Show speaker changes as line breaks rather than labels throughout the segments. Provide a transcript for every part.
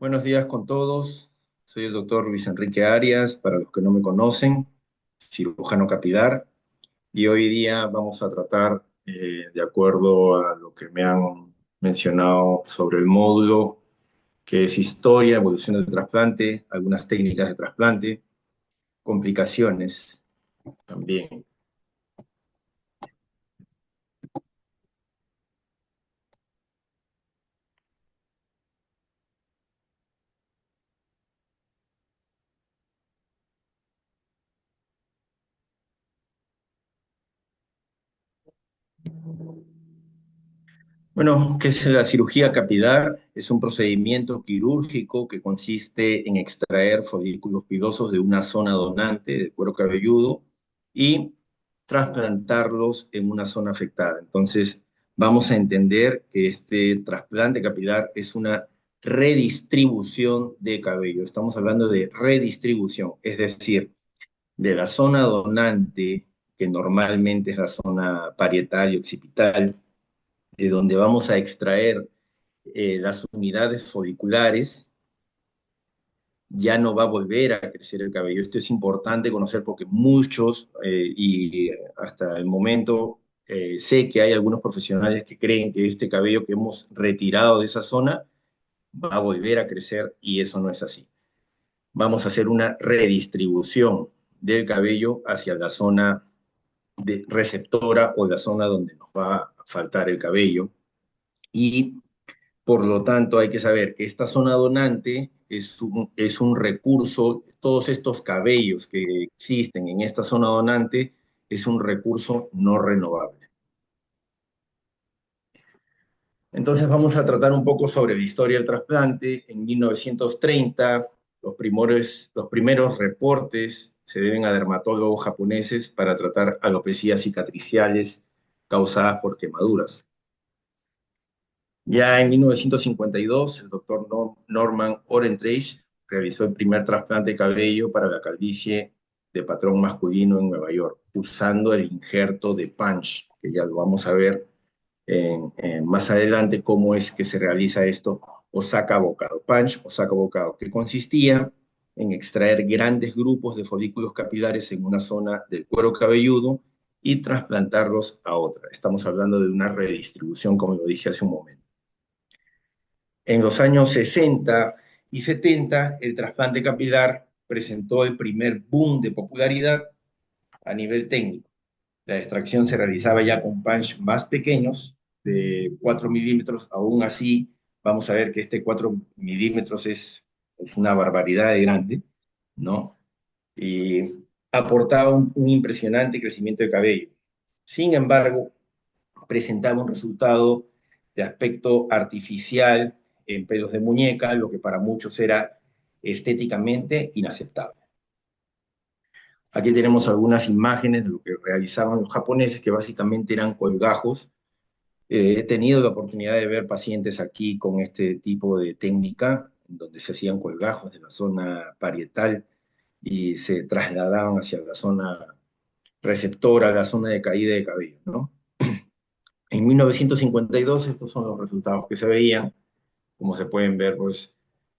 Buenos días con todos. Soy el doctor Luis Enrique Arias, para los que no me conocen, cirujano capilar, y hoy día vamos a tratar, de acuerdo a lo que me han mencionado sobre el módulo, que es historia, evolución del trasplante, algunas técnicas de trasplante, complicaciones también. Bueno, ¿qué es la cirugía capilar? Es un procedimiento quirúrgico que consiste en extraer folículos pilosos de una zona donante del cuero cabelludo y trasplantarlos en una zona afectada. Entonces, vamos a entender que este trasplante capilar es una redistribución de cabello. Estamos hablando de redistribución, es decir, de la zona donante, que normalmente es la zona parietal y occipital, de donde vamos a extraer las unidades folliculares, ya no va a volver a crecer el cabello. Esto es importante conocer porque muchos, y hasta el momento, sé que hay algunos profesionales que creen que este cabello que hemos retirado de esa zona va a volver a crecer y eso no es así. Vamos a hacer una redistribución del cabello hacia la zona de receptora o la zona donde nos va a faltar el cabello. Y por lo tanto, hay que saber que esta zona donante es un recurso, todos estos cabellos que existen en esta zona donante es un recurso no renovable. Entonces vamos a tratar un poco sobre la historia del trasplante. En 1930, los primeros reportes se deben a dermatólogos japoneses para tratar alopecias cicatriciales causadas por quemaduras. Ya en 1952, el doctor Norman Orentreich realizó el primer trasplante de cabello para la calvicie de patrón masculino en Nueva York, usando el injerto de punch, que ya lo vamos a ver más adelante cómo es que se realiza esto, o saca bocado, punch o saca bocado, que consistía en extraer grandes grupos de folículos capilares en una zona del cuero cabelludo y trasplantarlos a otra. Estamos hablando de una redistribución, como lo dije hace un momento. En los años 60 y 70, el trasplante capilar presentó el primer boom de popularidad a nivel técnico. La extracción se realizaba ya con punch más pequeños, de 4 milímetros. Aún así, vamos a ver que este 4 milímetros es una barbaridad de grande, ¿no? Y aportaba un impresionante crecimiento de cabello. Sin embargo, presentaba un resultado de aspecto artificial en pelos de muñeca, lo que para muchos era estéticamente inaceptable. Aquí tenemos algunas imágenes de lo que realizaban los japoneses, que básicamente eran colgajos. He tenido la oportunidad de ver pacientes aquí con este tipo de técnica, donde se hacían colgajos de la zona parietal y se trasladaban hacia la zona receptora, la zona de caída de cabello, ¿no? En 1952, estos son los resultados que se veían. Como se pueden ver, pues,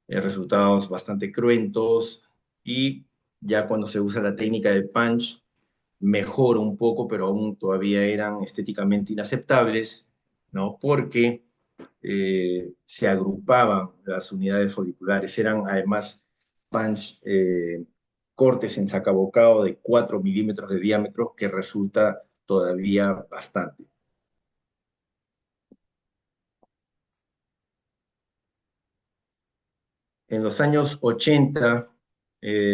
resultados bastante cruentos, y ya cuando se usa la técnica de punch, mejora un poco, pero aún todavía eran estéticamente inaceptables, ¿no? Porque se agrupaban las unidades foliculares. Eran además punch, cortes en sacabocado de 4 milímetros de diámetro, que resulta todavía bastante. En los años 80,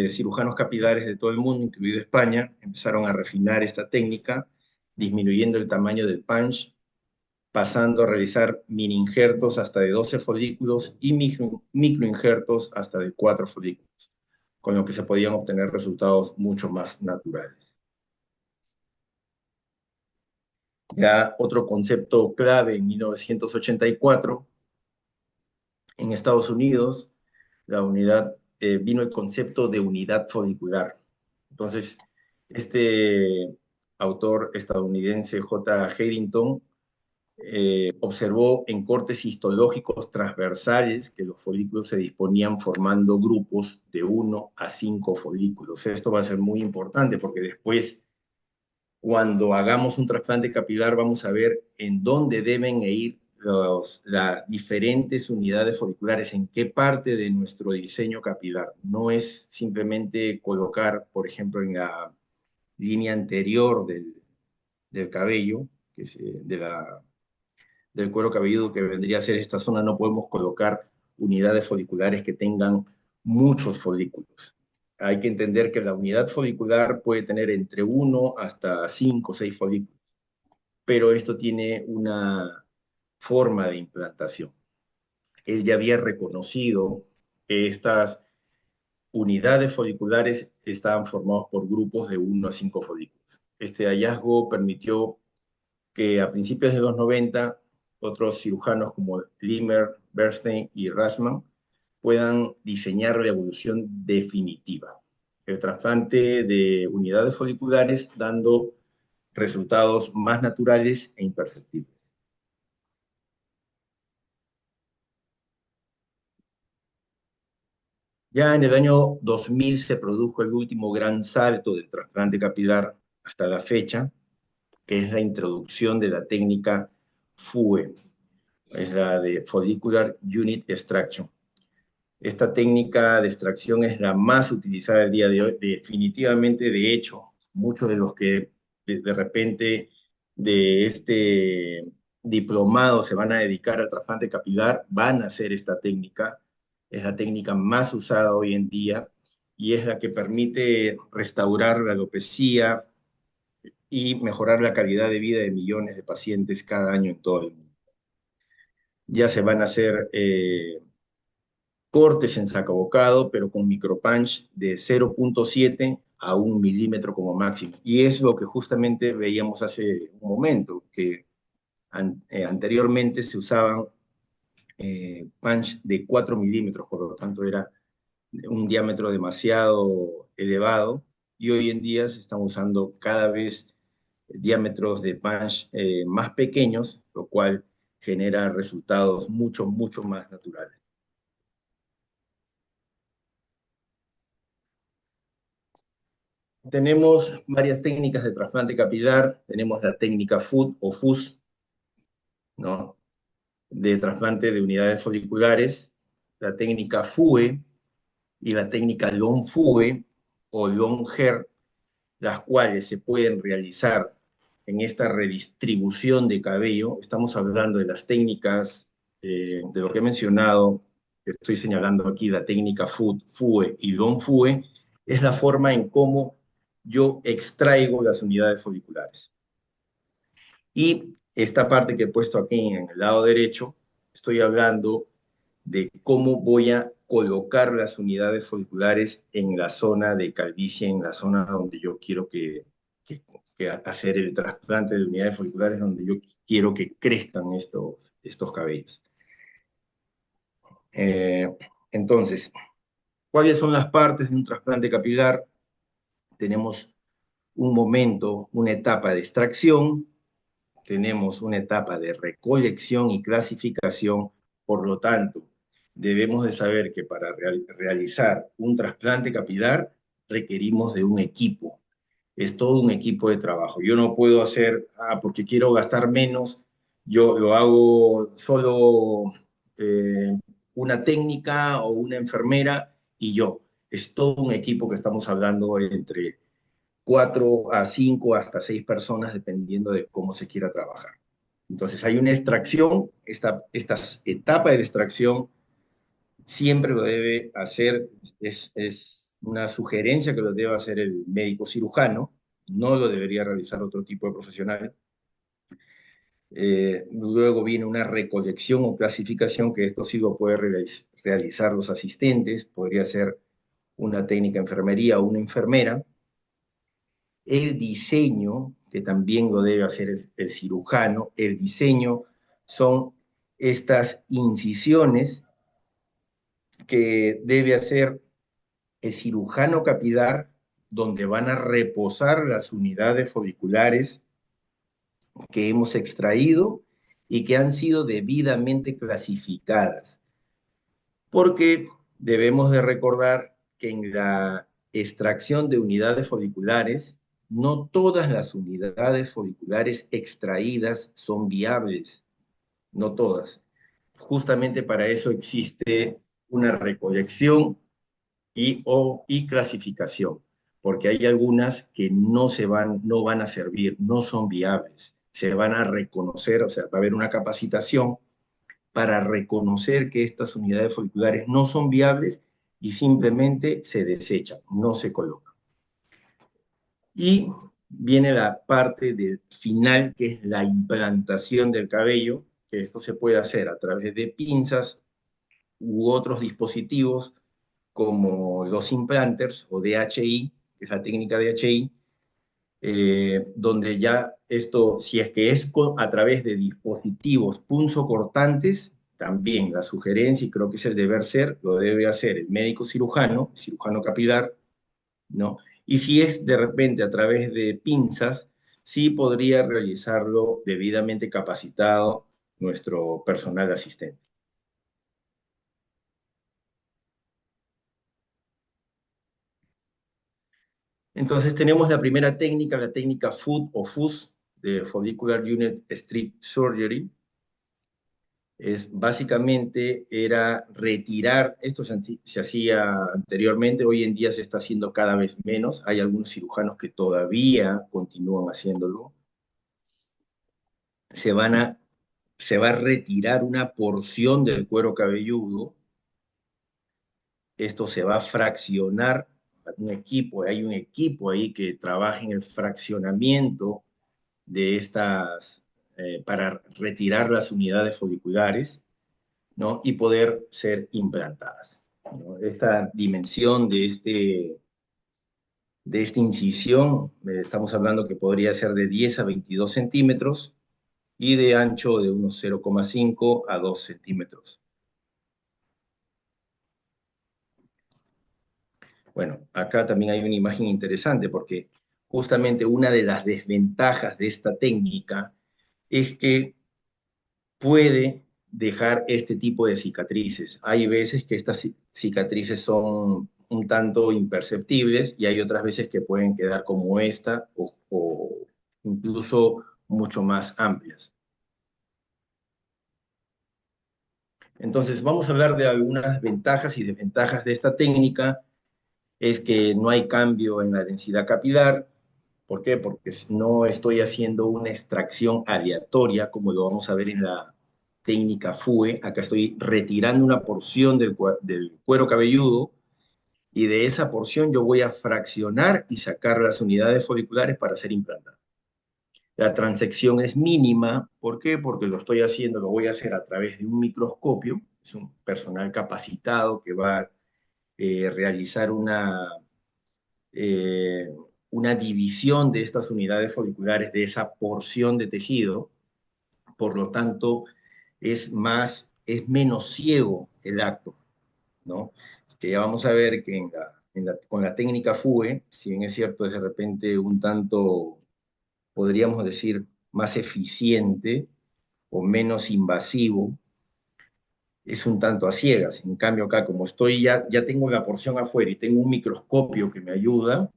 cirujanos capilares de todo el mundo, incluido España, empezaron a refinar esta técnica, disminuyendo el tamaño del punch, pasando a realizar mini injertos hasta de 12 folículos y microinjertos hasta de 4 folículos, con lo que se podían obtener resultados mucho más naturales. Ya otro concepto clave en 1984, en Estados Unidos, vino el concepto de unidad folicular. Entonces, este autor estadounidense, J. Harington, observó en cortes histológicos transversales que los folículos se disponían formando grupos de 1 a 5 folículos. Esto va a ser muy importante porque después, cuando hagamos un trasplante capilar, vamos a ver en dónde deben ir las diferentes unidades foliculares, en qué parte de nuestro diseño capilar. No es simplemente colocar, por ejemplo, en la línea anterior del cabello, que es, del cuero cabelludo, que vendría a ser esta zona, no podemos colocar unidades foliculares que tengan muchos folículos. Hay que entender que la unidad folicular puede tener entre 1 hasta 5 o 6 folículos, pero esto tiene una forma de implantación. Él ya había reconocido que estas unidades foliculares estaban formadas por grupos de 1 a 5 folículos. Este hallazgo permitió que a principios de los 90 otros cirujanos como Limer, Bernstein y Rashman puedan diseñar la evolución definitiva, el trasplante de unidades foliculares dando resultados más naturales e imperceptibles. Ya en el año 2000 se produjo el último gran salto del trasplante capilar hasta la fecha, que es la introducción de la técnica FUE, es la de Follicular Unit Extraction. Esta técnica de extracción es la más utilizada el día de hoy. Definitivamente, de hecho, muchos de los que de repente de este diplomado se van a dedicar al trasplante capilar van a hacer esta técnica. Es la técnica más usada hoy en día y es la que permite restaurar la alopecia y mejorar la calidad de vida de millones de pacientes cada año en todo el mundo. Ya se van a hacer cortes en sacabocado, pero con micropunch de 0,7 a 1 milímetro como máximo. Y es lo que justamente veíamos hace un momento, que anteriormente se usaban punch de 4 milímetros, por lo tanto era un diámetro demasiado elevado, y hoy en día se están usando cada vez diámetros de punch más pequeños, lo cual genera resultados mucho, mucho más naturales. Tenemos varias técnicas de trasplante capilar. Tenemos la técnica FUT o FUS, ¿no? De trasplante de unidades foliculares, la técnica FUE y la técnica LONG-FUE o LONG-HER, las cuales se pueden realizar en esta redistribución de cabello. Estamos hablando de las técnicas, de lo que he mencionado, que estoy señalando aquí, la técnica FUT, FUE y LONG-FUE, es la forma en cómo yo extraigo las unidades foliculares. Y esta parte que he puesto aquí en el lado derecho, estoy hablando de cómo voy a colocar las unidades foliculares en la zona de calvicie, en la zona donde yo quiero que hacer el trasplante de unidades foliculares, donde yo quiero que crezcan estos cabellos. Eh, entonces, ¿cuáles son las partes de un trasplante capilar? Tenemos un momento, una etapa de extracción, tenemos una etapa de recolección y clasificación. Por lo tanto, debemos de saber que para realizar un trasplante capilar requerimos de un equipo. Es todo un equipo de trabajo. Yo no puedo hacer, porque quiero gastar menos, yo lo hago solo eh, una técnica o una enfermera y yo. Es todo un equipo que estamos hablando entre 4 a 5 hasta 6 personas, dependiendo de cómo se quiera trabajar. Entonces hay una extracción, esta etapa de extracción siempre lo debe hacer, es una sugerencia que lo debe hacer el médico cirujano, no lo debería realizar otro tipo de profesional. Luego viene una recolección o clasificación, que esto sí lo puede realizar los asistentes, podría ser una técnica de enfermería o una enfermera. El diseño, que también lo debe hacer el cirujano, el diseño son estas incisiones que debe hacer el cirujano capilar, donde van a reposar las unidades foliculares que hemos extraído y que han sido debidamente clasificadas, porque debemos de recordar que en la extracción de unidades folliculares, no todas las unidades folliculares extraídas son viables, no todas. Justamente para eso existe una recolección y clasificación, porque hay algunas que no van a servir, no son viables, se van a reconocer, o sea, va a haber una capacitación para reconocer que estas unidades folliculares no son viables y simplemente se desechan, no se colocan. Y viene la parte del final, que es la implantación del cabello, que esto se puede hacer a través de pinzas u otros dispositivos como los implanters o DHI, que es la técnica DHI, donde ya esto, si es que es a través de dispositivos punzocortantes, también la sugerencia, y creo que es el deber ser, lo debe hacer el médico cirujano, cirujano capilar, ¿no? Y si es de repente a través de pinzas, sí podría realizarlo debidamente capacitado nuestro personal asistente. Entonces tenemos la primera técnica, la técnica FUD o FUS, de Follicular Unit Strip Surgery. Es básicamente era retirar, esto se hacía anteriormente, hoy en día se está haciendo cada vez menos, hay algunos cirujanos que todavía continúan haciéndolo. Se van a, se va a retirar una porción del cuero cabelludo, esto se va a fraccionar, hay un equipo ahí que trabaja en el fraccionamiento de estas, para retirar las unidades folliculares, ¿no? Y poder ser implantadas, ¿no? Esta dimensión de esta incisión, estamos hablando que podría ser de 10 a 22 centímetros y de ancho de unos 0,5 a 2 centímetros. Bueno, acá también hay una imagen interesante porque justamente una de las desventajas de esta técnica es que puede dejar este tipo de cicatrices. Hay veces que estas cicatrices son un tanto imperceptibles y hay otras veces que pueden quedar como esta o incluso mucho más amplias. Entonces, vamos a hablar de algunas ventajas y desventajas de esta técnica. Es que no hay cambio en la densidad capilar. ¿Por qué? Porque no estoy haciendo una extracción aleatoria, como lo vamos a ver en la técnica FUE. Acá estoy retirando una porción del cuero cabelludo y de esa porción yo voy a fraccionar y sacar las unidades folliculares para ser implantadas. La transección es mínima. ¿Por qué? Porque lo voy a hacer a través de un microscopio. Es un personal capacitado que va a realizar eh, una división de estas unidades folliculares, de esa porción de tejido. Por lo tanto, es menos ciego el acto, ¿no? Que ya vamos a ver que con la técnica FUE, si bien es cierto, es de repente un tanto, podríamos decir, más eficiente o menos invasivo, es un tanto a ciegas. En cambio acá, como ya tengo la porción afuera y tengo un microscopio que me ayuda,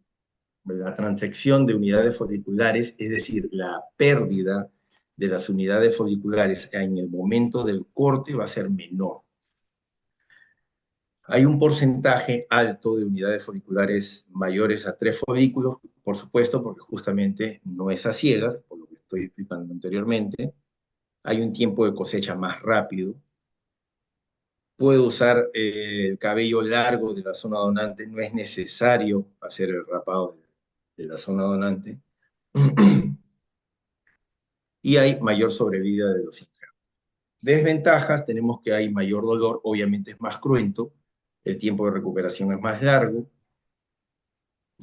la transección de unidades folliculares, es decir, la pérdida de las unidades folliculares en el momento del corte va a ser menor. Hay un porcentaje alto de unidades folliculares mayores a 3 folículos, por supuesto, porque justamente no es a ciegas, por lo que estoy explicando anteriormente. Hay un tiempo de cosecha más rápido. Puedo usar el cabello largo de la zona donante, no es necesario hacer el rapado de la zona donante. Y hay mayor sobrevida de los injertos. Desventajas, tenemos que hay mayor dolor, obviamente es más cruento, el tiempo de recuperación es más largo,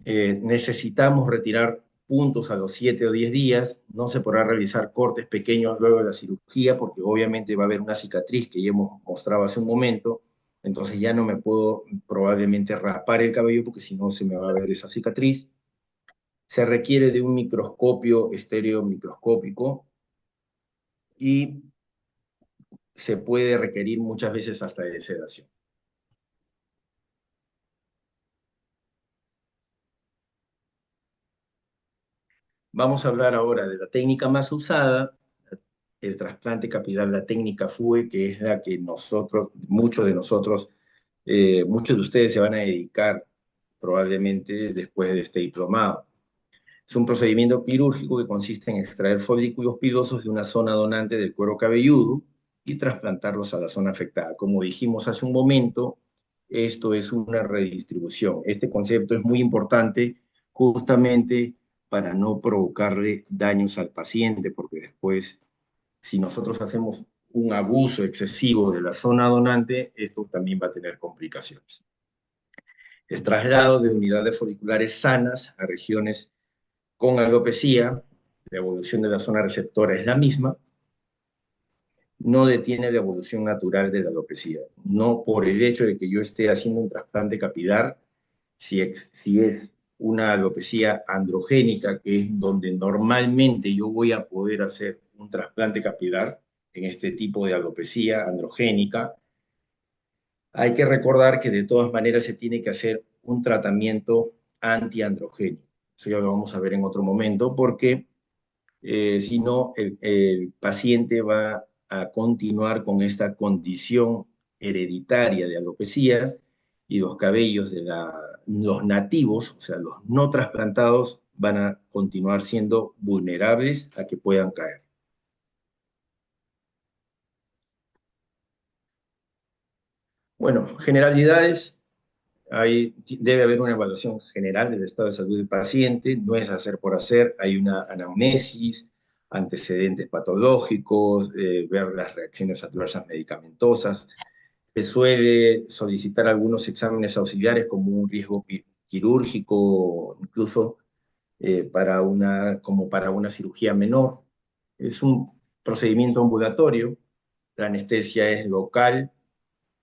necesitamos retirar puntos a los 7 o 10 días, no se podrá realizar cortes pequeños luego de la cirugía porque obviamente va a haber una cicatriz que ya hemos mostrado hace un momento, entonces ya no me puedo probablemente raspar el cabello porque si no se me va a ver esa cicatriz. Se requiere de un microscopio estéreo microscópico y se puede requerir muchas veces hasta de sedación. Vamos a hablar ahora de la técnica más usada, el trasplante capilar, la técnica FUE, que es la que nosotros, muchos de ustedes se van a dedicar probablemente después de este diplomado. Es un procedimiento quirúrgico que consiste en extraer folículos pilosos de una zona donante del cuero cabelludo y trasplantarlos a la zona afectada. Como dijimos hace un momento, esto es una redistribución. Este concepto es muy importante justamente para no provocarle daños al paciente, porque después, si nosotros hacemos un abuso excesivo de la zona donante, esto también va a tener complicaciones. Es traslado de unidades foliculares sanas a regiones con alopecia. La evolución de la zona receptora es la misma, no detiene la evolución natural de la alopecia. No por el hecho de que yo esté haciendo un trasplante capilar, si es una alopecia androgénica, que es donde normalmente yo voy a poder hacer un trasplante capilar en este tipo de alopecia androgénica, hay que recordar que de todas maneras se tiene que hacer un tratamiento antiandrogénico. Eso ya lo vamos a ver en otro momento, porque si no, el paciente va a continuar con esta condición hereditaria de alopecia y los cabellos de los nativos, o sea, los no trasplantados, van a continuar siendo vulnerables a que puedan caer. Bueno, generalidades. Debe haber una evaluación general del estado de salud del paciente, no es hacer por hacer, hay una anamnesis, antecedentes patológicos, ver las reacciones adversas medicamentosas. Se suele solicitar algunos exámenes auxiliares como un riesgo quirúrgico, incluso como para una cirugía menor. Es un procedimiento ambulatorio, la anestesia es local,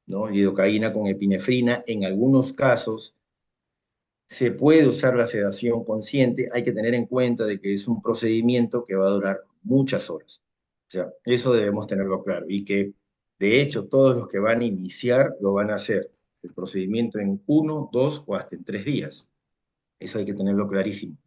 ¿no? Lidocaína con epinefrina. En algunos casos se puede usar la sedación consciente. Hay que tener en cuenta de que es un procedimiento que va a durar muchas horas. O sea, eso debemos tenerlo claro. Y que, de hecho, todos los que van a iniciar lo van a hacer el procedimiento en 1, 2 o hasta en 3 días. Eso hay que tenerlo clarísimo.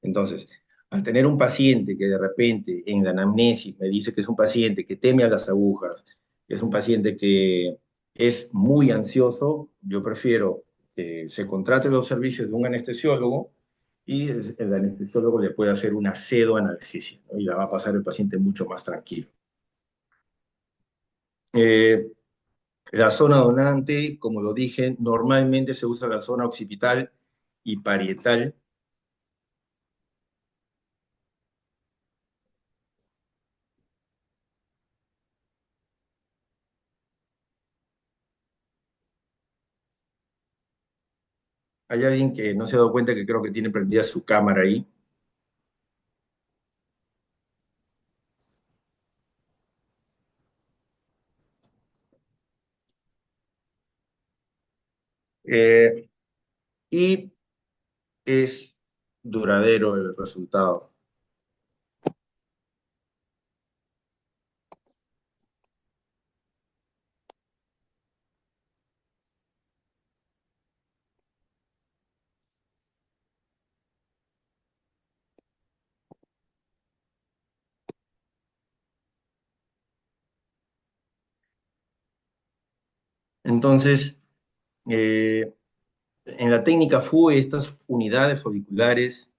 Entonces, al tener un paciente que de repente en la anamnesis me dice que es un paciente que teme a las agujas, que es un paciente que es muy ansioso, yo prefiero que se contrate los servicios de un anestesiólogo y el anestesiólogo le puede hacer una pseudoanalgesia, ¿no? Y la va a pasar el paciente mucho más tranquilo. Eh, la zona donante, como lo dije, normalmente se usa la zona occipital y parietal. Hay alguien que no se ha dado cuenta que creo que tiene prendida su cámara ahí. Eh, y es duradero el resultado. Entonces, eh, en la técnica FUE, estas unidades folliculares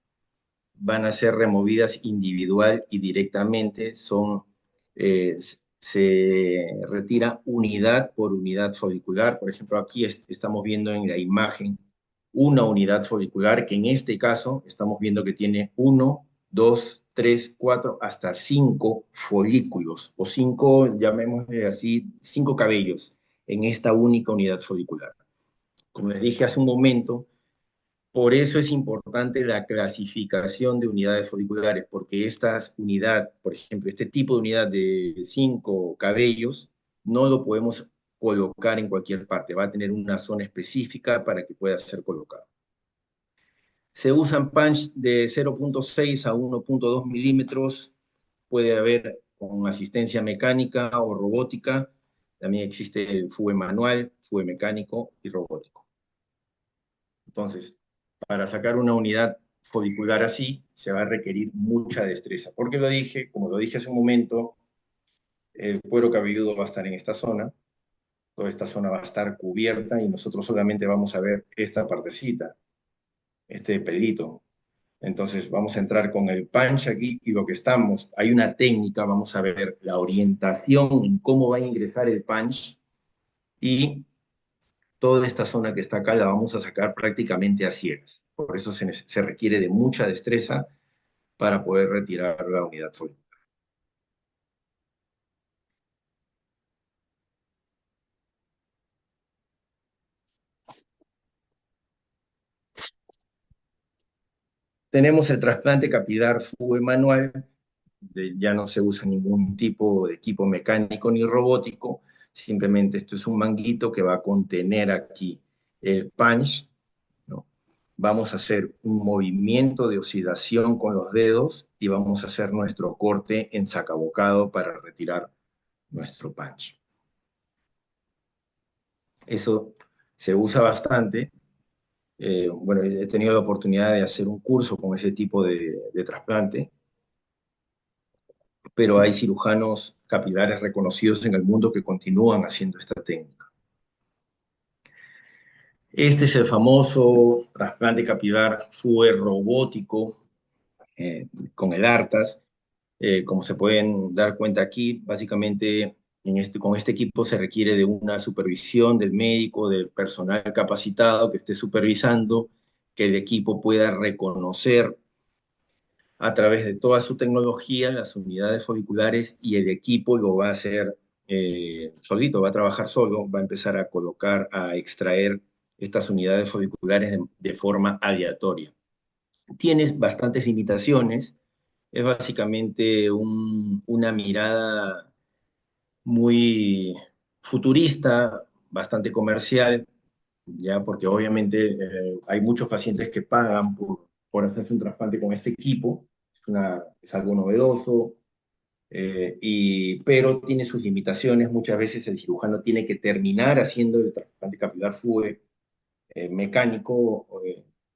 van a ser removidas individual y directamente. Eh, Se retira unidad por unidad folicular. Por ejemplo, aquí estamos viendo en la imagen una unidad folicular, que en este caso estamos viendo que tiene 1, 2, 3, 4, hasta 5 folículos, o 5, llamémosle así, 5 cabellos en esta única unidad folicular. Como les dije hace un momento, por eso es importante la clasificación de unidades foliculares, porque esta unidad, por ejemplo, este tipo de unidad de 5 cabellos, no lo podemos colocar en cualquier parte, va a tener una zona específica para que pueda ser colocado. Se usan punch de 0,6 a 1,2 milímetros, puede haber con asistencia mecánica o robótica, también existe FUE manual, FUE mecánico y robótico. Entonces, para sacar una unidad folicular así, se va a requerir mucha destreza. ¿Por qué lo dije? Como lo dije hace un momento, el cuero cabelludo va a estar en esta zona, toda esta zona va a estar cubierta y nosotros solamente vamos a ver esta partecita, este pelito. Entonces vamos a entrar con el punch aquí y lo que estamos, hay una técnica, vamos a ver la orientación en cómo va a ingresar el punch y toda esta zona que está acá la vamos a sacar prácticamente a ciegas. Por eso se requiere de mucha destreza para poder retirar la unidad folicular. Tenemos el trasplante capilar FUE manual, ya no se usa ningún tipo de equipo mecánico ni robótico, simplemente esto es un manguito que va a contener aquí el punch, ¿no? Vamos a hacer un movimiento de oscilación con los dedos y vamos a hacer nuestro corte en sacabocado para retirar nuestro punch. Eso se usa bastante. Bueno, he tenido la oportunidad de hacer un curso con ese tipo de trasplante, pero hay cirujanos capilares reconocidos en el mundo que continúan haciendo esta técnica. Este es el famoso trasplante capilar FUE robótico con el ARTAS. Como se pueden dar cuenta aquí, básicamente con este equipo se requiere de una supervisión del médico, del personal capacitado que esté supervisando, que el equipo pueda reconocer a través de toda su tecnología las unidades foliculares y el equipo lo va a hacer solito, va a trabajar solo, va a empezar a colocar, a extraer estas unidades foliculares de forma aleatoria. Tienes bastantes limitaciones, es básicamente una mirada muy futurista, bastante comercial, ya porque obviamente hay muchos pacientes que pagan por hacerse un trasplante con este equipo, es algo novedoso, pero tiene sus limitaciones. Muchas veces el cirujano tiene que terminar haciendo el trasplante capilar FUE mecánico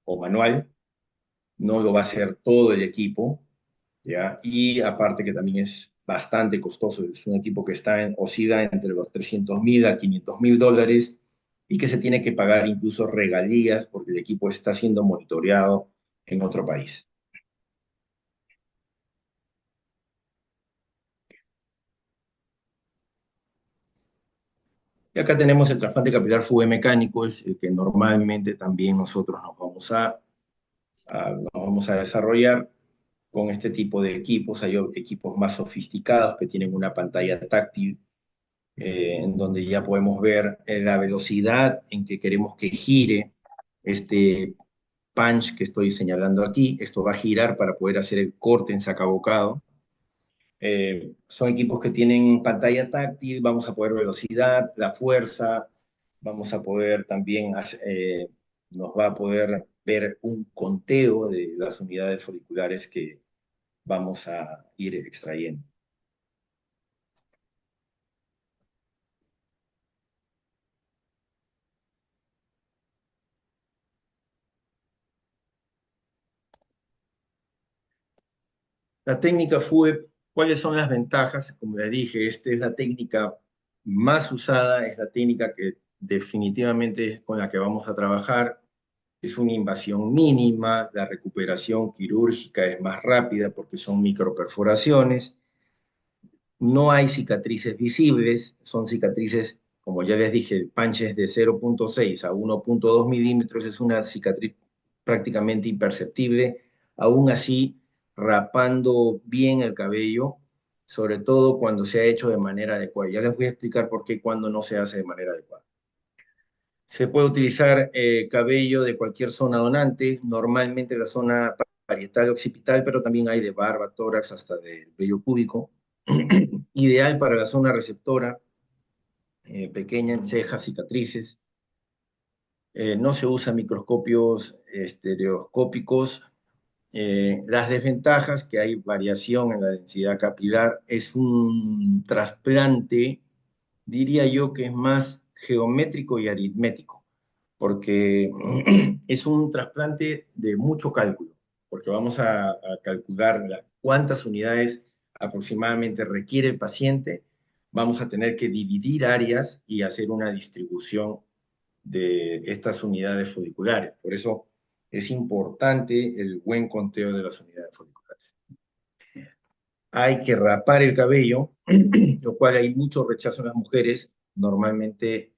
o manual, no lo va a hacer todo el equipo, ¿ya? Y aparte que también es bastante costoso, es un equipo que oscila entre los 300.000 a 500.000 dólares y que se tiene que pagar incluso regalías porque el equipo está siendo monitoreado en otro país. Y acá tenemos el trasplante capilar FUE mecánico, es el que normalmente también nosotros nos vamos a desarrollar con este tipo de equipos. Hay equipos más sofisticados que tienen una pantalla táctil en donde ya podemos ver la velocidad en que queremos que gire este punch que estoy señalando aquí. Esto va a girar para poder hacer el corte en sacabocado. Son equipos que tienen pantalla táctil, vamos a poder velocidad, la fuerza, vamos a poder también, nos va a poder ver un conteo de las unidades foliculares que vamos a ir extrayendo. La técnica fue, ¿cuáles son las ventajas? Como les dije, esta es la técnica más usada, es la técnica que definitivamente es con la que vamos a trabajar. Es una invasión mínima, la recuperación quirúrgica es más rápida porque son microperforaciones, no hay cicatrices visibles, son cicatrices, como ya les dije, panches de 0,6 a 1,2 milímetros, es una cicatriz prácticamente imperceptible, aún así rapando bien el cabello, sobre todo cuando se ha hecho de manera adecuada. Ya les voy a explicar por qué cuando no se hace de manera adecuada. Se puede utilizar cabello de cualquier zona donante, normalmente la zona parietal occipital, pero también hay de barba, tórax, hasta de vello púbico. Ideal para la zona receptora, pequeña en cejas, cicatrices. No se usan microscopios estereoscópicos. Las desventajas, que hay variación en la densidad capilar, es un trasplante diría yo que es más geométrico y aritmético, porque es un trasplante de mucho cálculo, porque vamos a calcular cuántas unidades aproximadamente requiere el paciente, vamos a tener que dividir áreas y hacer una distribución de estas unidades folliculares. Por eso es importante el buen conteo de las unidades folliculares. Hay que rapar el cabello, lo cual hay mucho rechazo en las mujeres. Normalmente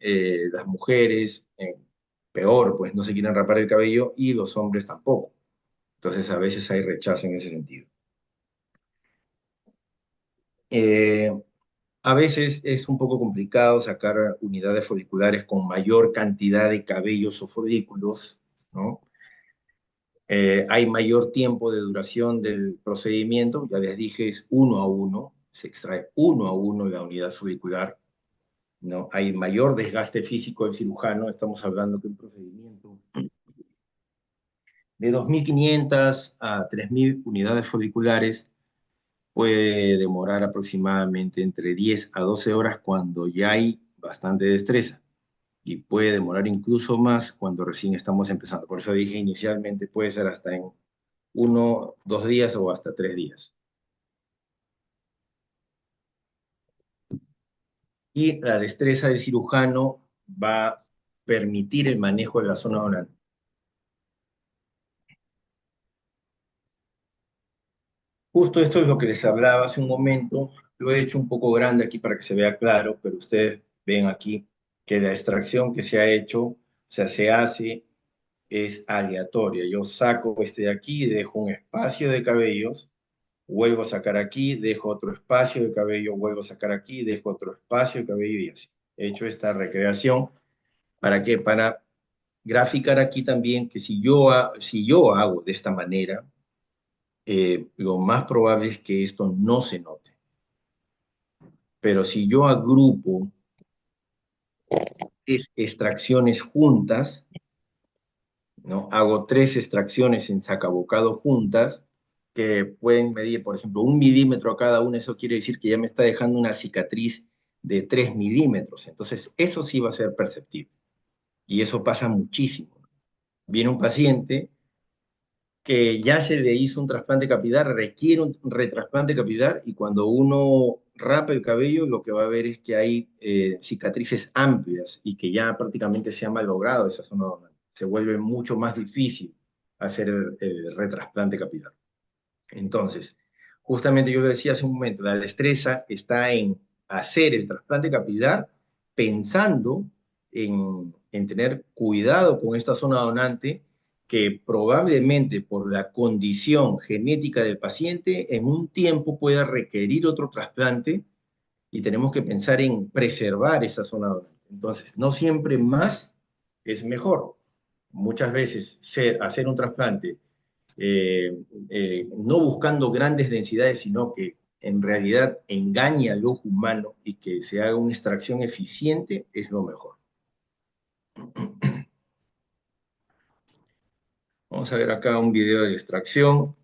las mujeres, peor, pues no se quieren rapar el cabello y los hombres tampoco. Entonces a veces hay rechazo en ese sentido. Eh, a veces es un poco complicado sacar unidades foliculares con mayor cantidad de cabellos o folículos, ¿no? Hay mayor tiempo de duración del procedimiento, ya les dije, es uno a uno, se extrae uno a uno la unidad folicular, ¿no? Hay mayor desgaste físico del cirujano, estamos hablando que un procedimiento de 2.500 a 3.000 unidades foliculares puede demorar aproximadamente entre 10 a 12 horas cuando ya hay bastante destreza y puede demorar incluso más cuando recién estamos empezando. Por eso dije inicialmente puede ser hasta en 1, 2 días o hasta 3 días. Y la destreza del cirujano va a permitir el manejo de la zona donante. Justo esto es lo que les hablaba hace un momento. Lo he hecho un poco grande aquí para que se vea claro, pero ustedes ven aquí que la extracción que se ha hecho, o sea, se hace, es aleatoria. Yo saco este de aquí, dejo un espacio de cabellos, vuelvo a sacar aquí, dejo otro espacio de cabello, vuelvo a sacar aquí, dejo otro espacio de cabello y así. He hecho esta recreación. ¿Para qué? Para graficar aquí también que si yo hago de esta manera, lo más probable es que esto no se note. Pero si yo agrupo extracciones juntas, ¿no? Hago 3 extracciones en sacabocado juntas, que pueden medir, por ejemplo, 1 milímetro a cada una, eso quiere decir que ya me está dejando una cicatriz de 3 milímetros. Entonces, eso sí va a ser perceptible. Y eso pasa muchísimo. Viene un paciente que ya se le hizo un trasplante capilar, requiere un retrasplante capilar y cuando uno rapa el cabello lo que va a ver es que hay cicatrices amplias y que ya prácticamente se ha malogrado esa zona donde se vuelve mucho más difícil hacer el retrasplante capilar. Entonces, justamente yo le decía hace un momento, la destreza está en hacer el trasplante capilar pensando en tener cuidado con esta zona donante que probablemente por la condición genética del paciente en un tiempo pueda requerir otro trasplante y tenemos que pensar en preservar esa zona donante. Entonces, no siempre más es mejor. Muchas veces hacer un trasplante no buscando grandes densidades, sino que en realidad engañe al ojo humano y que se haga una extracción eficiente, es lo mejor. Vamos a ver acá un video de extracción.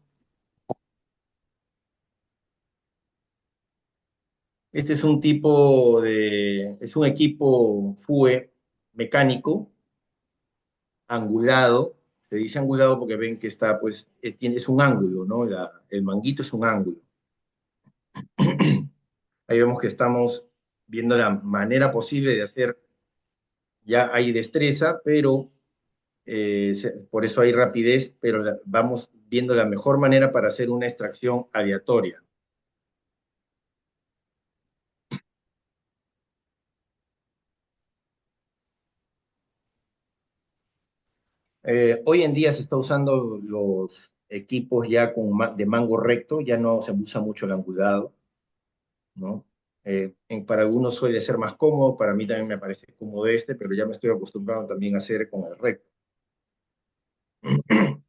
Este es es un equipo FUE mecánico, angulado. Se dice angulado porque ven que está, pues, es un ángulo, ¿no? El manguito es un ángulo. Ahí vemos que estamos viendo la manera posible de hacer, ya hay destreza, pero por eso hay rapidez, pero vamos viendo la mejor manera para hacer una extracción aleatoria. Hoy en día se está usando los equipos ya de mango recto, ya no se usa mucho el angulado, ¿no? Para algunos suele ser más cómodo, para mí también me parece cómodo este, pero ya me estoy acostumbrado también a hacer con el recto.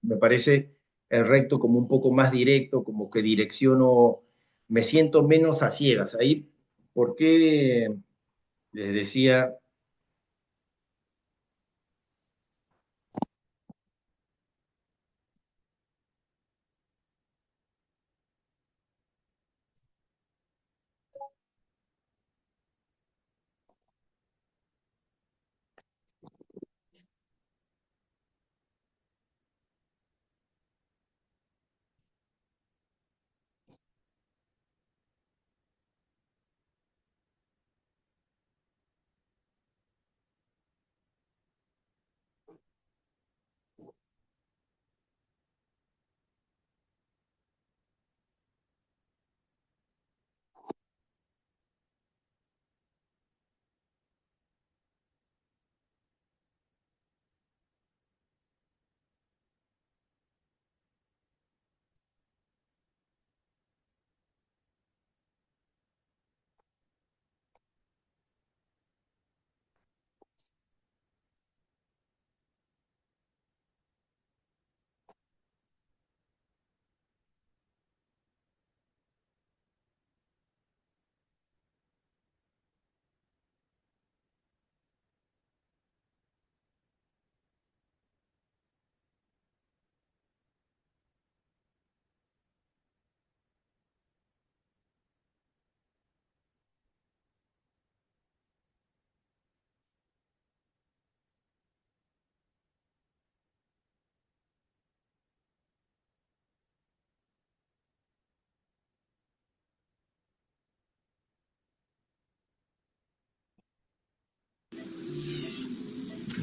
Me parece el recto como un poco más directo, como que direcciono, me siento menos a ciegas. Ahí, ¿por qué les decía?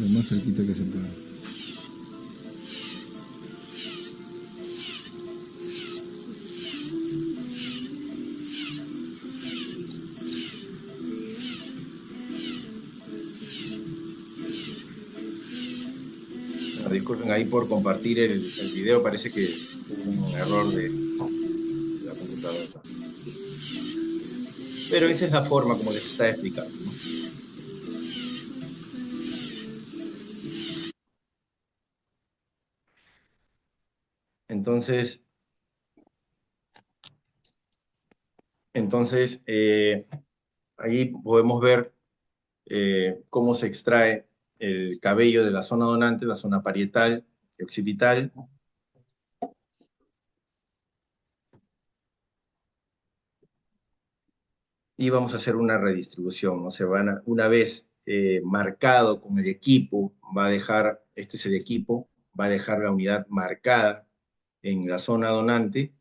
lo más cerquita que se pueda.
No, disculpen ahí por compartir el video, parece que hubo un error de la computadora. Pero esa es la forma como les está explicando, ¿no? Entonces, entonces, ahí podemos ver cómo se extrae el cabello de la zona donante, la zona parietal y occipital. Y vamos a hacer una redistribución, ¿no? Una vez marcado con el equipo, va a dejar, este es el equipo, va a dejar la unidad marcada en la zona donante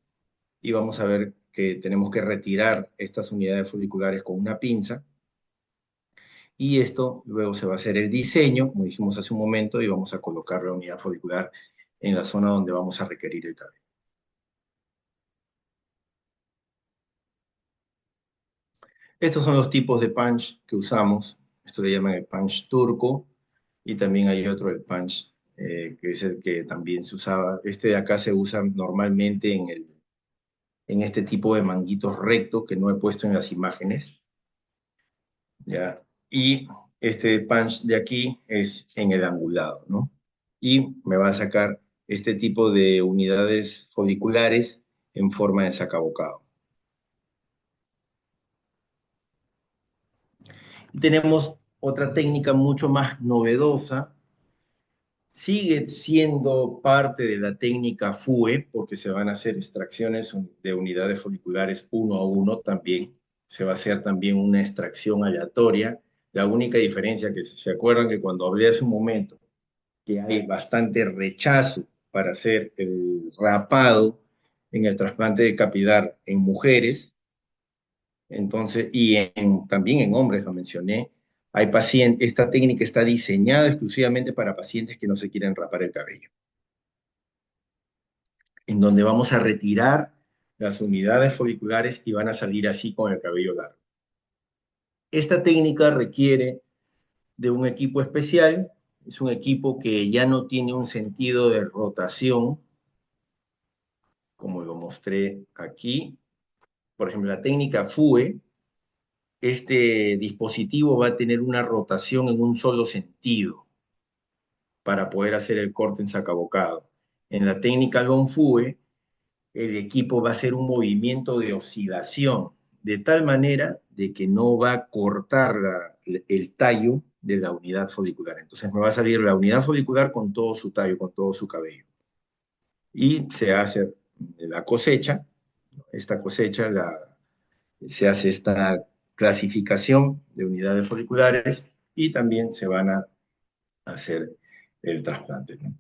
y vamos a ver que tenemos que retirar estas unidades foliculares con una pinza y esto luego se va a hacer el diseño, como dijimos hace un momento, y vamos a colocar la unidad folicular en la zona donde vamos a requerir el cabello. Estos son los tipos de punch que usamos. Esto le llaman el punch turco y también hay otro, el punch, que es el que también se usaba. Este de acá se usa normalmente en este tipo de manguitos rectos que no he puesto en las imágenes. ¿Ya? Y este punch de aquí es en el angulado, ¿no? Y me va a sacar este tipo de unidades foliculares en forma de sacabocado. Y tenemos otra técnica mucho más novedosa. Sigue siendo parte de la técnica FUE, porque se van a hacer extracciones de unidades foliculares uno a uno también. Se va a hacer también una extracción aleatoria. La única diferencia que se acuerdan que cuando hablé hace un momento, que hay bastante rechazo para hacer el rapado en el trasplante de capilar en mujeres, entonces, también en hombres, lo mencioné, hay pacientes, esta técnica está diseñada exclusivamente para pacientes que no se quieren rapar el cabello, en donde vamos a retirar las unidades foliculares y van a salir así con el cabello largo. Esta técnica requiere de un equipo especial, es un equipo que ya no tiene un sentido de rotación, como lo mostré aquí. Por ejemplo, la técnica FUE, este dispositivo va a tener una rotación en un solo sentido para poder hacer el corte en sacabocado. En la técnica Gonfue, el equipo va a hacer un movimiento de oscilación, de tal manera de que no va a cortar el tallo de la unidad folicular. Entonces me va a salir la unidad folicular con todo su tallo, con todo su cabello. Y se hace la cosecha, esta cosecha se hace esta clasificación de unidades foliculares y también se van a hacer el trasplante, ¿no?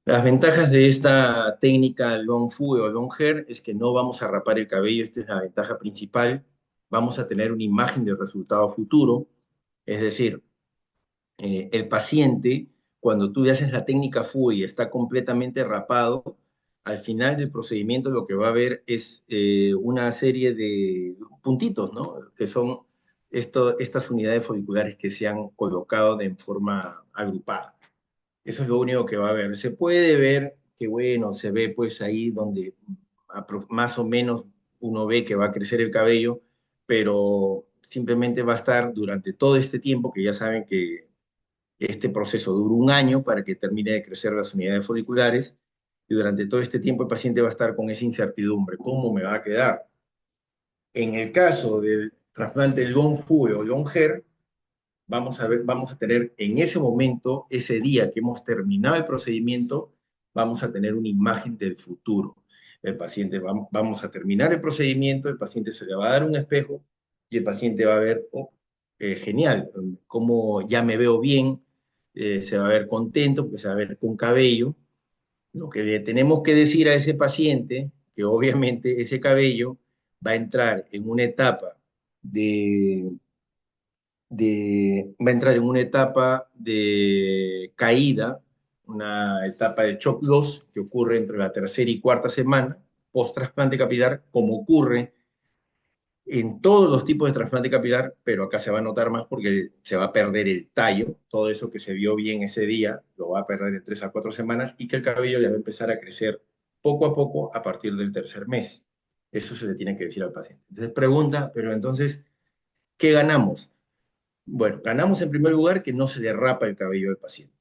Las ventajas de esta técnica long fu o long hair es que no vamos a rapar el cabello, esta es la ventaja principal. Vamos a tener una imagen del resultado futuro, es decir, el paciente, cuando tú le haces la técnica fu y está completamente rapado, al final del procedimiento lo que va a ver es una serie de puntitos, ¿no? Que son estas unidades foliculares que se han colocado de forma agrupada. Eso es lo único que va a ver. Se puede ver que, bueno, se ve pues ahí donde más o menos uno ve que va a crecer el cabello, pero simplemente va a estar durante todo este tiempo, que ya saben que este proceso dura un año para que termine de crecer las unidades foliculares, y durante todo este tiempo el paciente va a estar con esa incertidumbre, ¿cómo me va a quedar? En el caso del trasplante long FUE o long hair, vamos a tener en ese momento, ese día que hemos terminado el procedimiento, vamos a tener una imagen del futuro. El paciente, vamos a terminar el procedimiento, el paciente se le va a dar un espejo y el paciente va a ver, oh, genial, cómo ya me veo bien, se va a ver contento, porque se va a ver con cabello. Lo que le tenemos que decir a ese paciente, que obviamente ese cabello va a entrar en una etapa de, va a entrar en una etapa de caída, una etapa de shock loss que ocurre entre la tercera y cuarta semana post trasplante capilar, como ocurre en todos los tipos de trasplante capilar, pero acá se va a notar más porque se va a perder el tallo, todo eso que se vio bien ese día, lo va a perder en 3 a 4 semanas y que el cabello le va a empezar a crecer poco a poco a partir del tercer mes. Eso se le tiene que decir al paciente. Entonces pregunta, pero entonces, ¿qué ganamos? Bueno, ganamos en primer lugar que no se le rapa el cabello al paciente,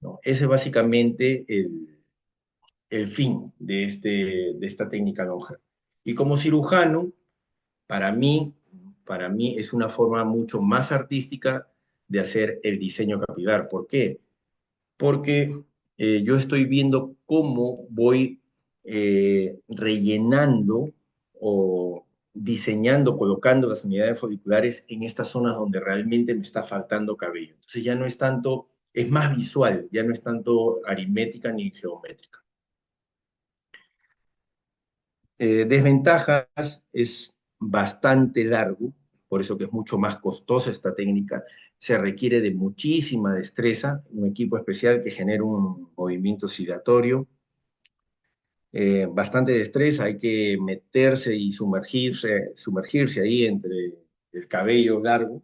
¿no? Ese es básicamente el fin de esta técnica lonja. Y como cirujano, para mí, para mí es una forma mucho más artística de hacer el diseño capilar. ¿Por qué? Porque yo estoy viendo cómo voy rellenando o diseñando, colocando las unidades folliculares en estas zonas donde realmente me está faltando cabello. Entonces ya no es tanto, es más visual, ya no es tanto aritmética ni geométrica. Desventajas es bastante largo, por eso que es mucho más costosa esta técnica. Se requiere de muchísima destreza, un equipo especial que genera un movimiento oscilatorio, bastante destreza, hay que meterse y sumergirse ahí entre el cabello largo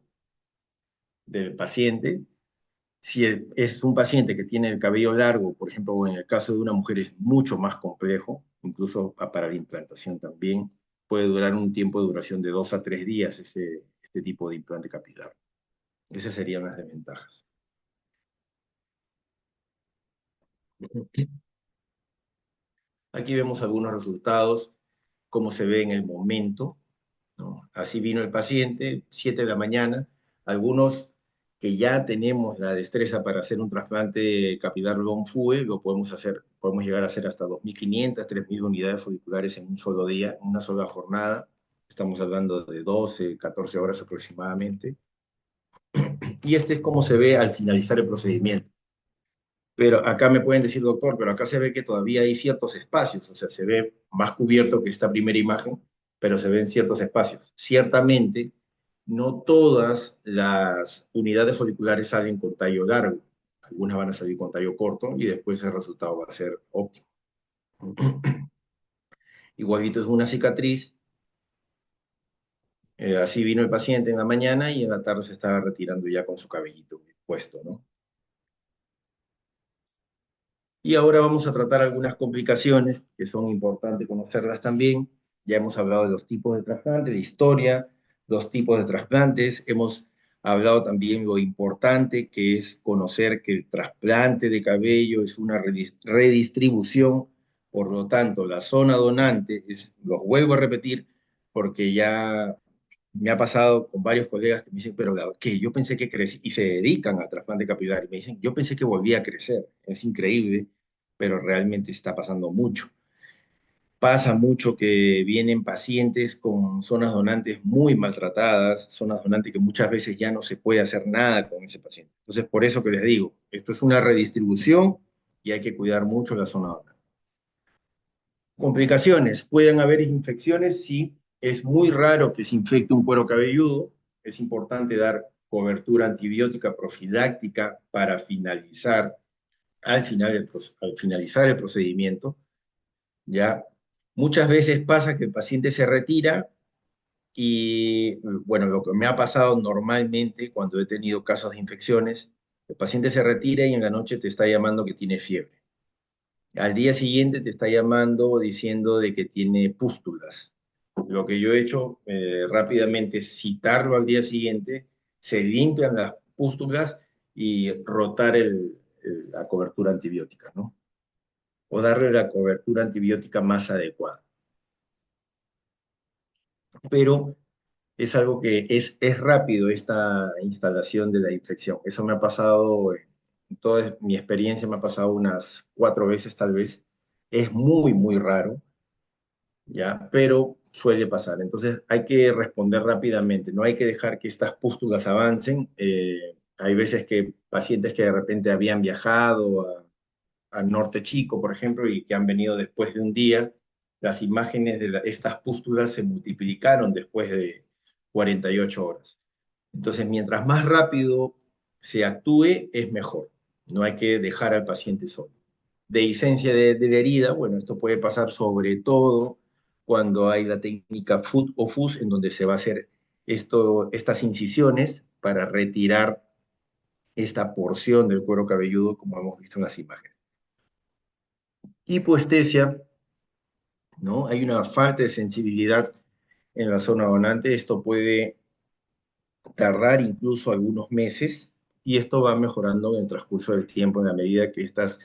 del paciente. Si es un paciente que tiene el cabello largo, por ejemplo, o en el caso de una mujer es mucho más complejo, incluso para la implantación también, puede durar un tiempo de duración de 2 a 3 días este tipo de implante capilar. Esas serían las desventajas. Aquí vemos algunos resultados, cómo se ve en el momento, ¿no? Así vino el paciente, 7 de la mañana. Algunos que ya tenemos la destreza para hacer un trasplante capilar long-FUE, lo podemos hacer, podemos llegar a hacer hasta 2.500, 3.000 unidades folliculares en un solo día, en una sola jornada. Estamos hablando de 12, 14 horas aproximadamente. Y este es cómo se ve al finalizar el procedimiento. Pero acá me pueden decir, doctor, pero acá se ve que todavía hay ciertos espacios, o sea, se ve más cubierto que esta primera imagen, pero se ven ciertos espacios. Ciertamente, no todas las unidades foliculares salen con tallo largo, algunas van a salir con tallo corto y después el resultado va a ser óptimo. Igualito es una cicatriz, así vino el paciente en la mañana y en la tarde se estaba retirando ya con su cabellito puesto, ¿no? Y ahora vamos a tratar algunas complicaciones que son importantes conocerlas también. Ya hemos hablado de los tipos de trasplantes, de historia, los tipos de trasplantes. Hemos hablado también lo importante que es conocer que el trasplante de cabello es una redistribución. Por lo tanto, la zona donante, los vuelvo a repetir porque ya me ha pasado con varios colegas que me dicen, pero ¿qué? Yo pensé que crecí, y se dedican al trasplante capilar, y me dicen, yo pensé que volvía a crecer. Es increíble, pero realmente está pasando mucho. Pasa mucho que vienen pacientes con zonas donantes muy maltratadas, zonas donantes que muchas veces ya no se puede hacer nada con ese paciente. Entonces, por eso que les digo, esto es una redistribución y hay que cuidar mucho la zona donante. Complicaciones. Pueden haber infecciones, sí. Es muy raro que se infecte un cuero cabelludo. Es importante dar cobertura antibiótica profiláctica para finalizar, al finalizar el procedimiento. ¿Ya? Muchas veces pasa que el paciente se retira y, bueno, lo que me ha pasado normalmente cuando he tenido casos de infecciones, el paciente se retira y en la noche te está llamando que tiene fiebre. Al día siguiente te está llamando diciendo de que tiene pústulas. Lo que yo he hecho rápidamente es citarlo al día siguiente, se limpian las pústulas y rotar la cobertura antibiótica, ¿no? O darle la cobertura antibiótica más adecuada. Pero es algo que es rápido esta instalación de la infección. Eso me ha pasado, en toda mi experiencia me ha pasado unas 4 veces tal vez. Es muy, muy raro, ¿ya? Pero suele pasar. Entonces hay que responder rápidamente, no hay que dejar que estas pústulas avancen. Hay veces que pacientes que de repente habían viajado al norte chico, por ejemplo, y que han venido después de un día, las imágenes de estas pústulas se multiplicaron después de 48 horas. Entonces, mientras más rápido se actúe, es mejor. No hay que dejar al paciente solo. Dehiscencia de la herida, bueno, esto puede pasar sobre todo cuando hay la técnica FUT o FUS, en donde se va a hacer estas incisiones para retirar esta porción del cuero cabelludo, como hemos visto en las imágenes. Hipoestesia, ¿no? Hay una falta de sensibilidad en la zona donante. Esto puede tardar incluso algunos meses y esto va mejorando en el transcurso del tiempo en la medida que estas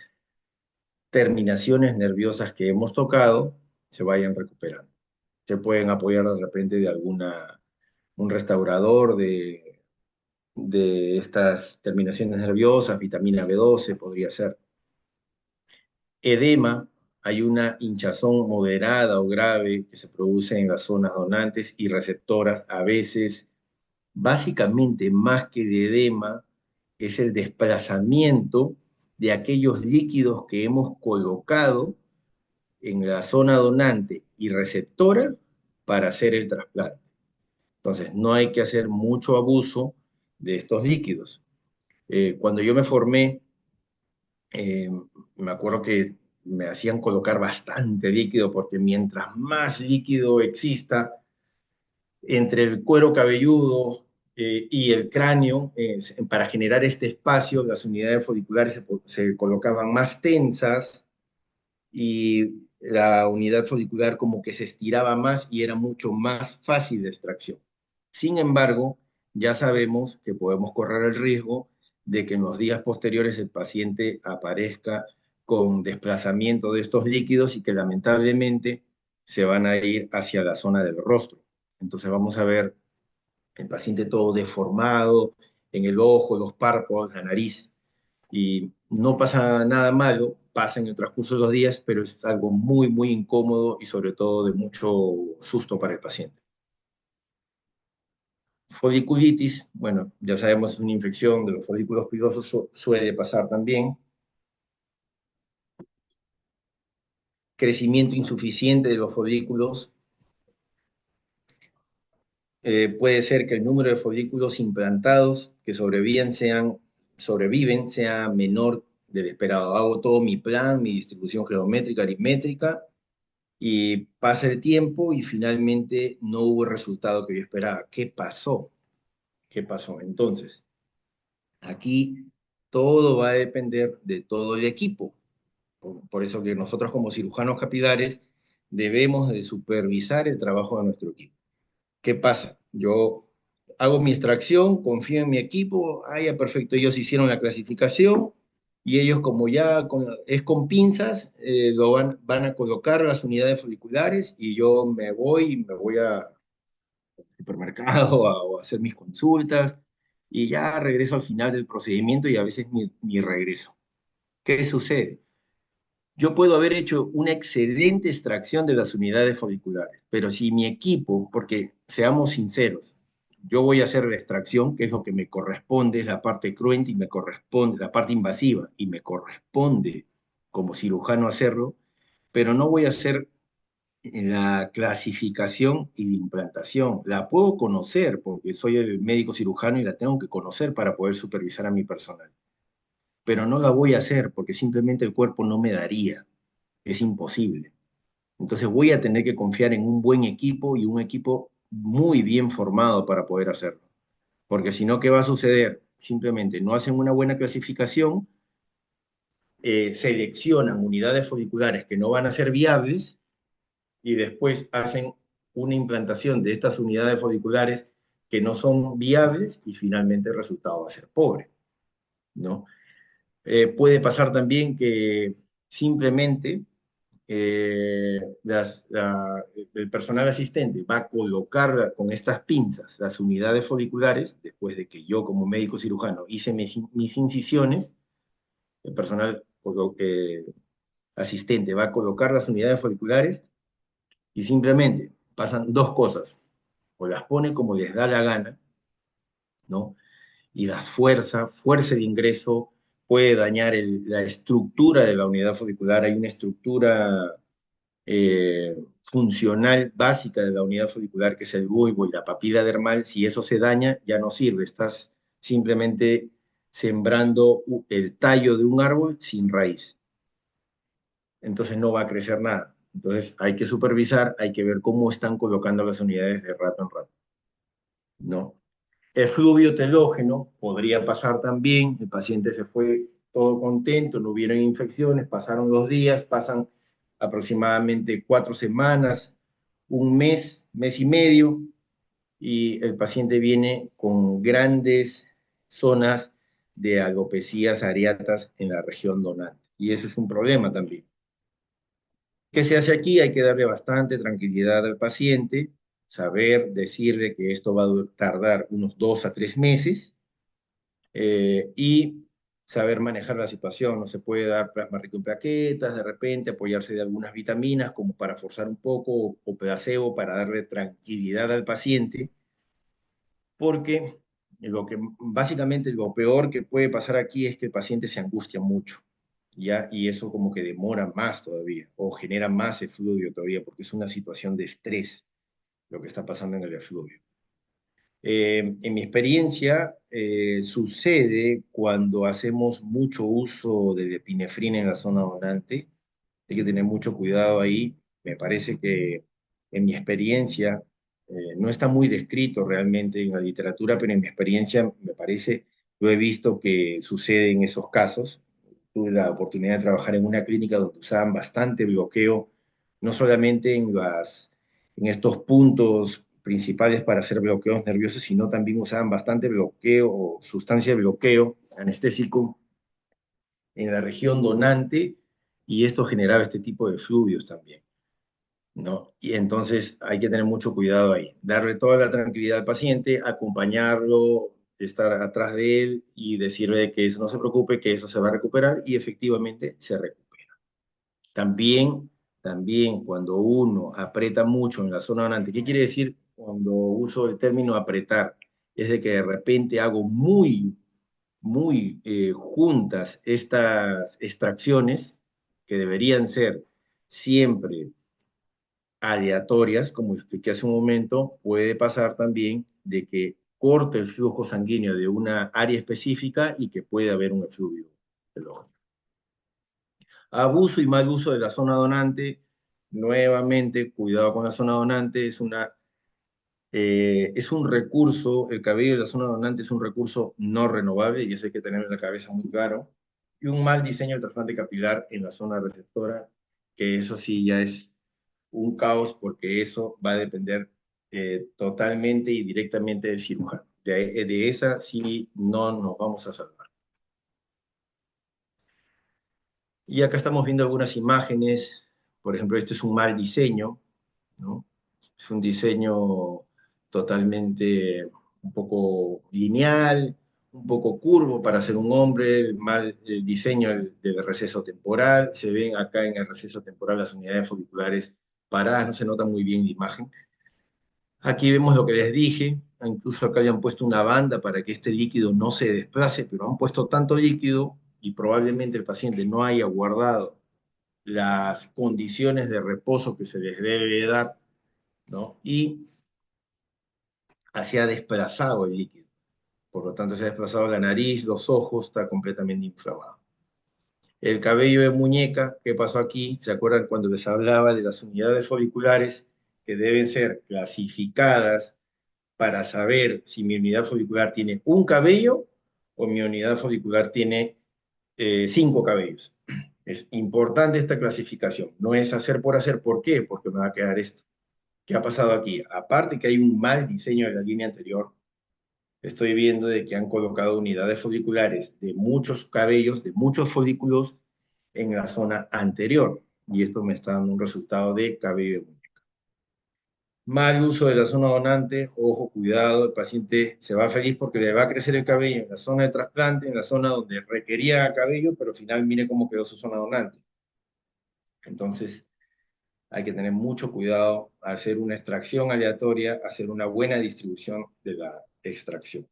terminaciones nerviosas que hemos tocado se vayan recuperando. Se pueden apoyar de repente de un restaurador de estas terminaciones nerviosas, vitamina B12 podría ser. Edema, hay una hinchazón moderada o grave que se produce en las zonas donantes y receptoras, a veces, básicamente más que de edema, es el desplazamiento de aquellos líquidos que hemos colocado en la zona donante y receptora para hacer el trasplante. Entonces, no hay que hacer mucho abuso de estos líquidos. Cuando yo me formé, eh, me acuerdo que me hacían colocar bastante líquido porque mientras más líquido exista entre el cuero cabelludo y el cráneo, para generar este espacio, las unidades folliculares se colocaban más tensas y la unidad folicular como que se estiraba más y era mucho más fácil de extracción. Sin embargo, ya sabemos que podemos correr el riesgo de que en los días posteriores el paciente aparezca con desplazamiento de estos líquidos y que lamentablemente se van a ir hacia la zona del rostro. Entonces vamos a ver el paciente todo deformado en el ojo, los párpados, la nariz y no pasa nada malo, pasa en el transcurso de los días, pero es algo muy, muy incómodo y sobre todo de mucho susto para el paciente. Foliculitis, bueno, ya sabemos, es una infección de los folículos pilosos, suele pasar también. Crecimiento insuficiente de los folículos. Puede ser que el número de folículos implantados que sobreviven sea menor del esperado. Hago todo mi plan, mi distribución geométrica, aritmétrica, y pasa el tiempo y finalmente no hubo el resultado que yo esperaba. ¿Qué pasó? ¿Qué pasó? Entonces, aquí todo va a depender de todo el equipo. Por eso que nosotros como cirujanos capilares debemos de supervisar el trabajo de nuestro equipo. ¿Qué pasa? Yo hago mi extracción, confío en mi equipo, ah, ya perfecto, ellos hicieron la clasificación y ellos como es con pinzas, van a colocar las unidades folliculares y yo me voy a supermercado o a hacer mis consultas y ya regreso al final del procedimiento y a veces ni regreso. ¿Qué sucede? Yo puedo haber hecho una excelente extracción de las unidades folliculares, pero si mi equipo, porque seamos sinceros, yo voy a hacer la extracción, que es lo que me corresponde, es la parte cruenta y me corresponde, la parte invasiva, y me corresponde como cirujano hacerlo, pero no voy a hacer la clasificación y la implantación. La puedo conocer porque soy el médico cirujano y la tengo que conocer para poder supervisar a mi personal, pero no la voy a hacer porque simplemente el cuerpo no me daría, es imposible. Entonces voy a tener que confiar en un buen equipo y un equipo muy bien formado para poder hacerlo. Porque si no, ¿qué va a suceder? Simplemente no hacen una buena clasificación, seleccionan unidades folliculares que no van a ser viables y después hacen una implantación de estas unidades folliculares que no son viables y finalmente el resultado va a ser pobre, ¿no? Puede pasar también que simplemente el personal asistente va a colocar con estas pinzas las unidades folliculares, después de que yo como médico cirujano hice mis incisiones, el personal asistente va a colocar las unidades folliculares y simplemente pasan dos cosas, o las pone como les da la gana, ¿no? y da fuerza, fuerza el ingreso, puede dañar la estructura de la unidad folicular. Hay una estructura funcional básica de la unidad folicular, que es el bulbo y la papila dermal. Si eso se daña, ya no sirve. Estás simplemente sembrando el tallo de un árbol sin raíz. Entonces no va a crecer nada. Entonces hay que supervisar, hay que ver cómo están colocando las unidades de rato en rato, ¿no? El fluvio telógeno podría pasar también, el paciente se fue todo contento, no hubieron infecciones, pasaron 2 días, pasan aproximadamente 4 semanas, un mes, mes y medio, y el paciente viene con grandes zonas de alopecias areatas en la región donante. Y eso es un problema también. ¿Qué se hace aquí? Hay que darle bastante tranquilidad al paciente, saber decirle que esto va a tardar unos 2 a 3 meses, y saber manejar la situación. No se puede dar plasma rico en plaquetas, de repente apoyarse de algunas vitaminas como para forzar un poco o placebo para darle tranquilidad al paciente, porque básicamente lo peor que puede pasar aquí es que el paciente se angustia mucho, ¿ya? Y eso como que demora más todavía, o genera más efluvio todavía, porque es una situación de estrés lo que está pasando en el efluvio. En mi experiencia, sucede cuando hacemos mucho uso de epinefrina en la zona donante. Hay que tener mucho cuidado ahí. Me parece que en mi experiencia, no está muy descrito realmente en la literatura, pero en mi experiencia me parece, lo he visto que sucede en esos casos. Tuve la oportunidad de trabajar en una clínica donde usaban bastante bloqueo, no solamente en estos puntos principales para hacer bloqueos nerviosos, sino también usaban bastante bloqueo o sustancia de bloqueo anestésico en la región donante, y esto generaba este tipo de fluidos también, ¿no? Y entonces hay que tener mucho cuidado ahí, darle toda la tranquilidad al paciente, acompañarlo, estar atrás de él y decirle que eso no se preocupe, que eso se va a recuperar, y efectivamente se recupera. También, también cuando uno aprieta mucho en la zona donante, ¿qué quiere decir cuando uso el término apretar? Es de que de repente hago muy juntas estas extracciones, que deberían ser siempre aleatorias, como expliqué hace un momento. Puede pasar también de que corte el flujo sanguíneo de una área específica y que puede haber un efluvio del ojo. Abuso y mal uso de la zona donante. Nuevamente, cuidado con la zona donante. Es un recurso, el cabello de la zona donante es un recurso no renovable, y eso hay que tener en la cabeza muy claro. Y un mal diseño del trasplante capilar en la zona receptora, que eso sí ya es un caos, porque eso va a depender totalmente y directamente del cirujano. De esa sí no nos vamos a salvar. Y acá estamos viendo algunas imágenes. Por ejemplo, este es un mal diseño, ¿no? Es un diseño totalmente un poco lineal, un poco curvo para ser un hombre, el diseño del receso temporal. Se ven acá en el receso temporal las unidades folliculares paradas, no se nota muy bien la imagen. Aquí vemos lo que les dije, incluso acá habían puesto una banda para que este líquido no se desplace, pero han puesto tanto líquido y probablemente el paciente no haya guardado las condiciones de reposo que se les debe dar, ¿no? Y se ha desplazado el líquido. Por lo tanto, se ha desplazado la nariz, los ojos, está completamente inflamado. El cabello de muñeca, ¿qué pasó aquí? ¿Se acuerdan cuando les hablaba de las unidades foliculares que deben ser clasificadas para saber si mi unidad folicular tiene un cabello o mi unidad folicular tiene 5 cabellos? Es importante esta clasificación. No es hacer por hacer. ¿Por qué? Porque me va a quedar esto. ¿Qué ha pasado aquí? Aparte que hay un mal diseño de la línea anterior, estoy viendo de que han colocado unidades foliculares de muchos cabellos, de muchos folículos en la zona anterior. Y esto me está dando un resultado de cabello de muñeca. Mal uso de la zona donante, ojo, cuidado, el paciente se va feliz porque le va a crecer el cabello en la zona de trasplante, en la zona donde requería cabello, pero al final mire cómo quedó su zona donante. Entonces, hay que tener mucho cuidado al hacer una extracción aleatoria, hacer una buena distribución de la extracción.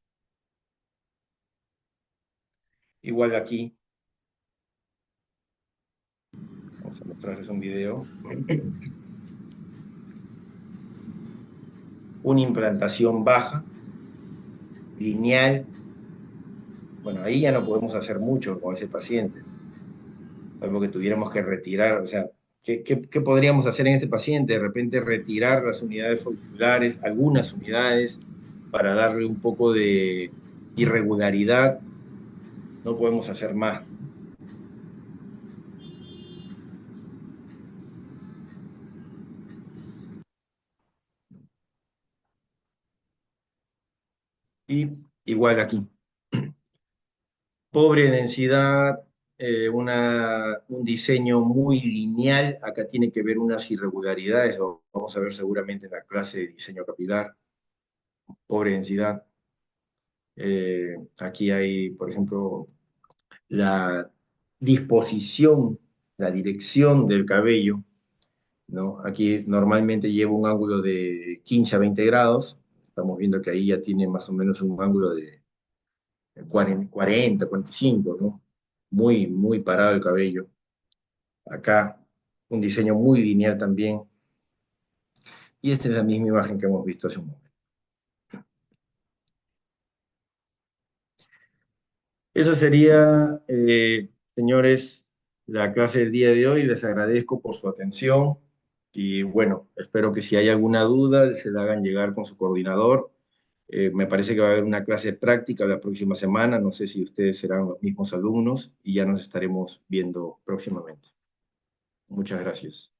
Igual aquí, vamos a mostrarles un video. Una implantación baja, lineal. Bueno, ahí ya no podemos hacer mucho con ese paciente, algo que tuviéramos que retirar, o sea, ¿qué podríamos hacer en este paciente? De repente retirar las unidades folliculares, algunas unidades, para darle un poco de irregularidad, no podemos hacer más. Y igual aquí, pobre densidad, un diseño muy lineal, acá tiene que ver unas irregularidades, lo vamos a ver seguramente en la clase de diseño capilar, pobre densidad. Aquí hay, por ejemplo, la disposición, la dirección del cabello, ¿no? Aquí normalmente lleva un ángulo de 15 a 20 grados. Estamos viendo que ahí ya tiene más o menos un ángulo de 40, 45, ¿no? Muy, muy parado el cabello. Acá un diseño muy lineal también. Y esta es la misma imagen que hemos visto hace un momento. Esa sería, señores, la clase del día de hoy. Les agradezco por su atención y bueno, espero que si hay alguna duda se la hagan llegar con su coordinador. Me parece que va a haber una clase práctica la próxima semana. No sé si ustedes serán los mismos alumnos y ya nos estaremos viendo próximamente. Muchas gracias.